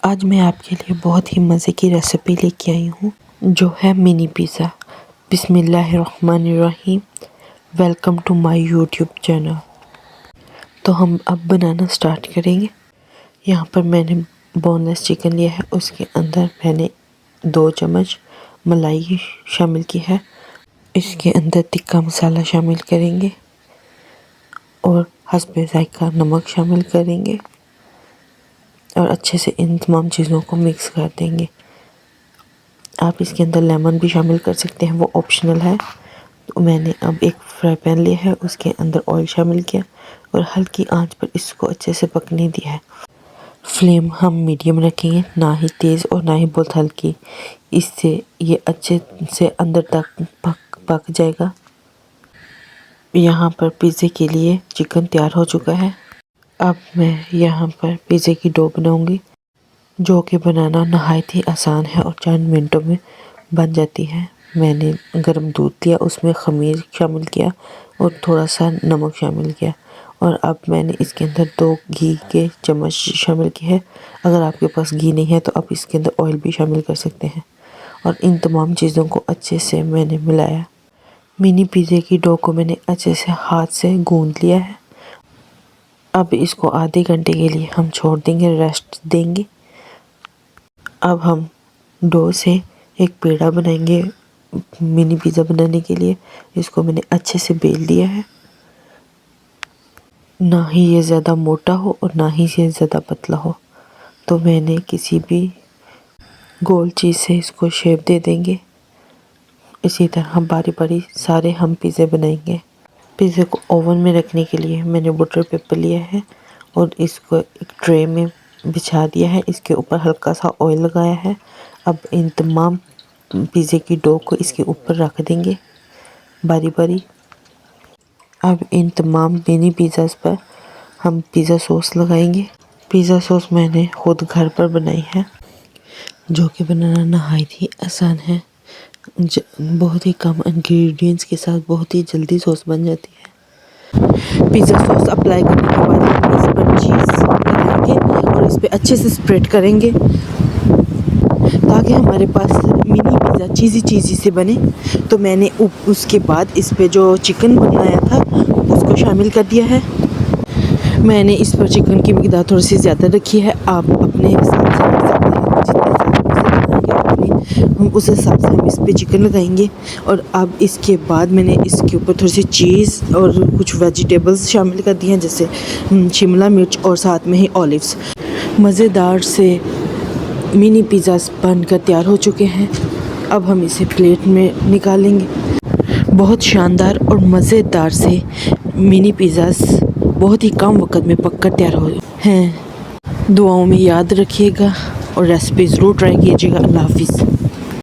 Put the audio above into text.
आज मैं आपके लिए बहुत ही मज़े की रेसिपी लेके आई हूँ जो है मिनी पिज़्ज़ा। बिस्मिल्लाहिर्रहमानिर्रहीम। Welcome to my YouTube channel. तो हम अब बनाना स्टार्ट करेंगे। यहाँ पर मैंने बोनलेस चिकन लिया है, उसके अंदर मैंने 2 चम्मच मलाई शामिल की है। इसके अंदर तिक्का मसाला शामिल करेंगे और हस्बे ज़ायका नमक शामिल करेंगे और अच्छे से इन तमाम चीज़ों को मिक्स कर देंगे। आप इसके अंदर लेमन भी शामिल कर सकते हैं, वो ऑप्शनल है। तो मैंने अब एक फ्राई पैन लिया है, उसके अंदर ऑयल शामिल किया और हल्की आंच पर इसको अच्छे से पकने दिया है। फ्लेम हम मीडियम रखेंगे, ना ही तेज़ और ना ही बहुत हल्की। इससे ये अच्छे से अंदर तक पक जाएगा। यहाँ पर पिज़्ज़े के लिए चिकन तैयार हो चुका है। अब मैं यहाँ पर पिज़्ज़े की डो बनाऊंगी, जो कि बनाना नहायत ही आसान है और चंद मिनटों में बन जाती है। मैंने गर्म दूध लिया, उसमें ख़मीर शामिल किया और थोड़ा सा नमक शामिल किया और अब मैंने इसके अंदर 2 घी के चम्मच शामिल किए हैं। अगर आपके पास घी नहीं है तो आप इसके अंदर ऑयल भी शामिल कर सकते हैं और इन तमाम चीज़ों को अच्छे से मैंने मिलाया। मिनी पिज़्ज़े की डो को मैंने अच्छे से हाथ से गूंद लिया है। अब इसको आधे घंटे के लिए हम छोड़ देंगे, रेस्ट देंगे। अब हम डो से एक पेड़ा बनाएंगे मिनी पिज़्ज़ा बनाने के लिए। इसको मैंने अच्छे से बेल लिया है, ना ही ये ज़्यादा मोटा हो और ना ही ये ज़्यादा पतला हो। तो मैंने किसी भी गोल चीज़ से इसको शेप दे देंगे। इसी तरह बारी बारी सारे हम पिज़्ज़े बनाएंगे। पिज़्ज़े को ओवन में रखने के लिए मैंने बटर पेपर लिया है और इसको एक ट्रे में बिछा दिया है। इसके ऊपर हल्का सा ऑयल लगाया है। अब इन तमाम पिज़्ज़े की डो को इसके ऊपर रख देंगे बारी बारी। अब इन तमाम मिनी पिज़्ज़ास पर हम पिज़्ज़ा सॉस लगाएंगे। पिज़्ज़ा सॉस मैंने खुद घर पर बनाई है, जो कि बनाना नहायत ही आसान है। बहुत ही कम इंग्रेडिएंट्स के साथ बहुत ही जल्दी सॉस बन जाती है। पिज़्ज़ा सॉस अप्लाई करने के बाद हम इस पर चीज़ लगाएंगे और इस पर अच्छे से स्प्रेड करेंगे ताकि हमारे पास मिनी पिज़्ज़ा चीज़ी से बने। तो मैंने उसके बाद इस पे जो चिकन बनाया था उसको शामिल कर दिया है। मैंने इस पर चिकन की मिक़दार थोड़ी सी ज़्यादा रखी है। आप अपने हिसाब से रख सकते हैं, हम उस हिसाब से हम इस पे चिकन लगाएंगे। और अब इसके बाद मैंने इसके ऊपर थोड़ी सी चीज़ और कुछ वेजिटेबल्स शामिल कर दी हैं, जैसे शिमला मिर्च और साथ में ही ऑलिव्स। मज़ेदार से मिनी पिज़्ज़ास बनकर तैयार हो चुके हैं। अब हम इसे प्लेट में निकालेंगे। बहुत शानदार और मज़ेदार से मिनी पिज़्ज़ास बहुत ही कम वक्त में पककर तैयार हो हैं। दुआओं में याद रखिएगा और रेसिपी ज़रूर ट्राई कीजिएगा। अल्लाह हाफ़िज़।